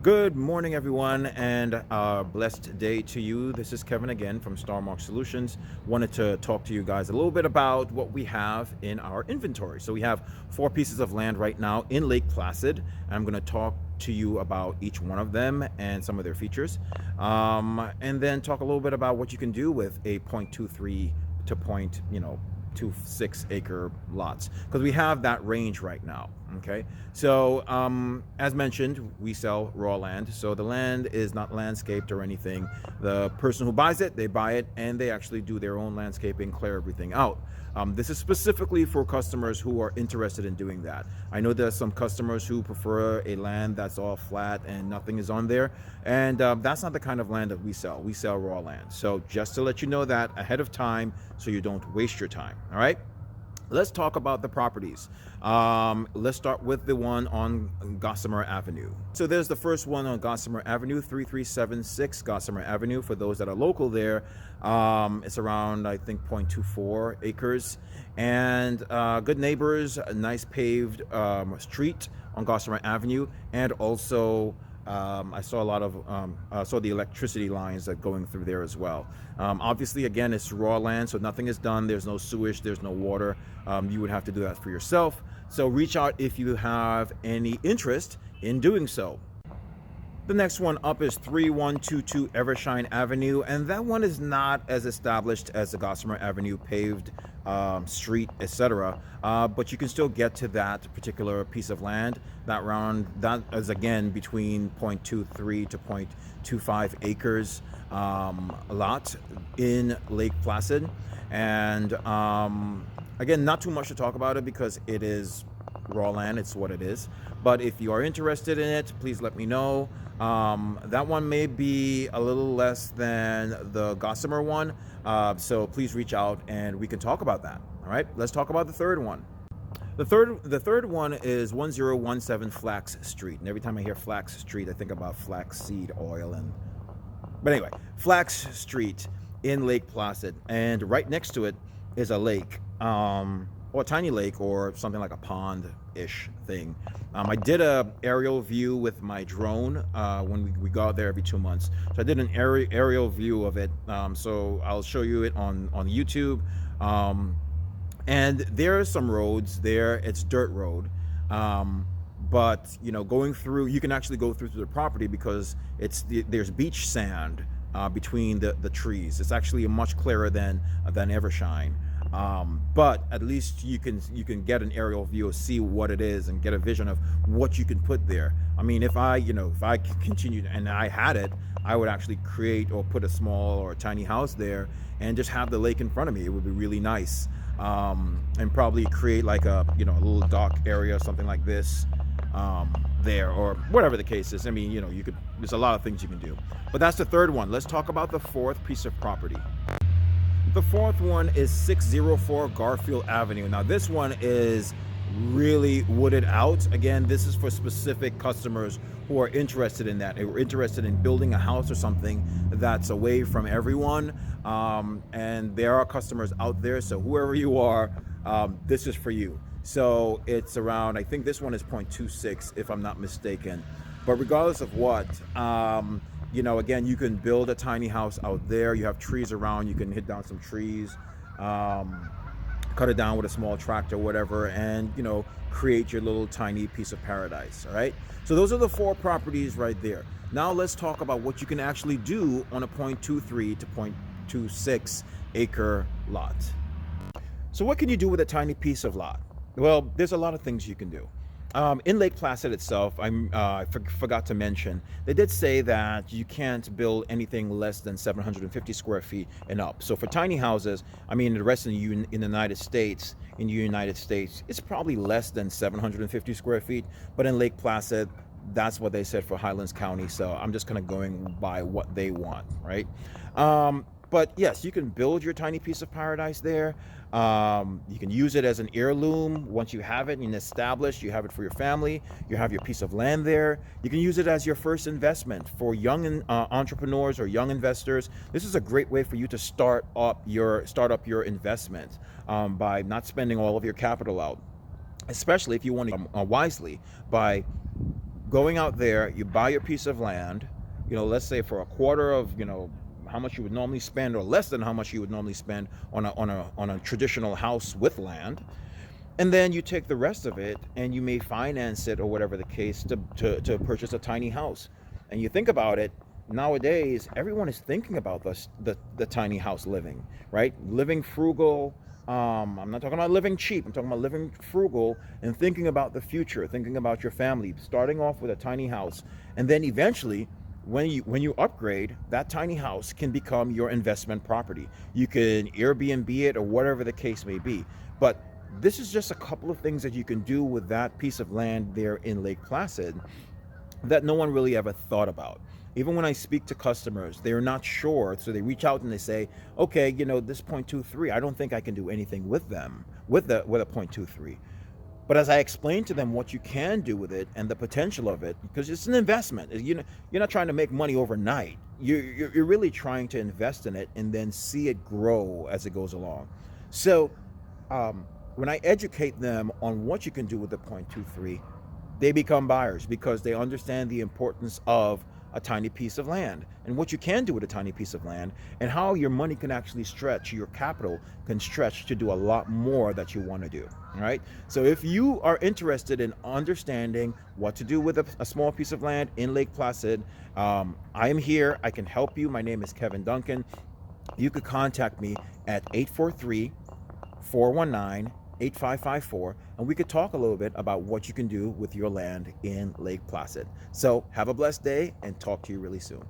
Good morning, everyone, and a blessed day to you. This is Kevin again from Starmark Solutions. Wanted to talk to you guys a little bit about what we have in our inventory. So we have 4 pieces of land right now in Lake Placid, and I'm going to talk to you about each one of them and some of their features, and then talk a little bit about what you can do with a 0.23 to 0.26 acre lots, because we have that range right now. Okay, so as mentioned, we sell raw land, so the land is not landscaped or anything. The person who buys it, they buy it and they actually do their own landscaping, clear everything out. This is specifically for customers who are interested in doing that. I know there's some customers who prefer a land that's all flat and nothing is on there, and that's not the kind of land that we sell. We sell raw land. So just to let you know that ahead of time, so you don't waste your time. All right. Let's talk about the properties. Let's start with the one on Gossamer Avenue. So there's the first one on Gossamer Avenue, 3376 Gossamer Avenue. For those that are local there, it's around, I think, 0.24 acres. And good neighbors, a nice paved street on Gossamer Avenue, and also I saw a lot of saw the electricity lines that going through there as well. Obviously, again, it's raw land, so nothing is done. There's no sewage, there's no water. You would have to do that for yourself. So reach out if you have any interest in doing so. The next one up is 3122 Evershine Avenue, and that one is not as established as the Gossamer Avenue paved street, etc. But you can still get to that particular piece of land. That is again between 0.23 to 0.25 acres lot in Lake Placid, and again, not too much to talk about it because it is raw land. It's what it is. But if you are interested in it, please let me know. That one may be a little less than the Gossamer one, so please reach out and we can talk about that. All right, let's talk about the third one. The third one is 1017 Flax Street, and every time I hear Flax Street, I think about flaxseed oil. But anyway, Flax Street in Lake Placid, and right next to it is a lake. Or a tiny lake, or something like a pond-ish thing. I did a aerial view with my drone when we go out there every 2 months. So I did an aerial view of it. So I'll show you it on YouTube. And there are some roads there. It's dirt road. But going through, you can actually go through to the property because there's beach sand between the trees. It's actually much clearer than Evershine. But at least you can get an aerial view, see what it is, and get a vision of what you can put there. I mean, if I continued and I had it, I would actually create or put a small or a tiny house there and just have the lake in front of me. It would be really nice, and probably create like a little dock area, something like this, there, or whatever the case is. I mean, there's a lot of things you can do. But that's the third one. Let's talk about the fourth piece of property. The fourth one is 604 Garfield Avenue. Now this one is really wooded out. Again, this is for specific customers who are interested in that. They were interested in building a house or something that's away from everyone. And there are customers out there. So whoever you are, this is for you. So it's around, I think this one is 0.26 if I'm not mistaken. But regardless of what, again, you can build a tiny house out there. You have trees around. You can hit down some trees, cut it down with a small tractor, whatever, and, create your little tiny piece of paradise. All right. So those are the 4 properties right there. Now let's talk about what you can actually do on a 0.23 to 0.26 acre lot. So what can you do with a tiny piece of lot? Well, there's a lot of things you can do. In Lake Placid itself, I forgot to mention, they did say that you can't build anything less than 750 square feet and up. So for tiny houses, I mean, the rest of in the United States, it's probably less than 750 square feet. But in Lake Placid, that's what they said for Highlands County. So I'm just kind of going by what they want, right? But yes, you can build your tiny piece of paradise there. You can use it as an heirloom. Once you have it and established, you have it for your family. You have your piece of land there. You can use it as your first investment for young entrepreneurs or young investors. This is a great way for you to start up your investment by not spending all of your capital out, especially if you want to wisely by going out there, you buy your piece of land, let's say for a quarter of, how much you would normally spend, or less than how much you would normally spend on a traditional house with land. And then you take the rest of it and you may finance it or whatever the case to purchase a tiny house. And you think about it, nowadays everyone is thinking about the tiny house living, right? Living frugal. I'm not talking about living cheap. I'm talking about living frugal and thinking about the future, thinking about your family, starting off with a tiny house. And then eventually, when you upgrade, that tiny house can become your investment property. You can Airbnb it or whatever the case may be. But this is just a couple of things that you can do with that piece of land there in Lake Placid that no one really ever thought about. Even when I speak to customers, they're not sure, so they reach out and they say, "Okay, this 0.23, I don't think I can do anything with them with a 0.23." But as I explain to them what you can do with it and the potential of it, because it's an investment, you're not trying to make money overnight. You're really trying to invest in it and then see it grow as it goes along. So when I educate them on what you can do with the 0.23, they become buyers because they understand the importance of a tiny piece of land and what you can do with a tiny piece of land, and how your money can actually stretch, your capital can stretch to do a lot more that you want to do. All right. So if you are interested in understanding what to do with a small piece of land in Lake Placid, I am here. I can help you. My name is Kevin Duncan. You could contact me at 843-419-8554, and we could talk a little bit about what you can do with your land in Lake Placid. So have a blessed day and talk to you really soon.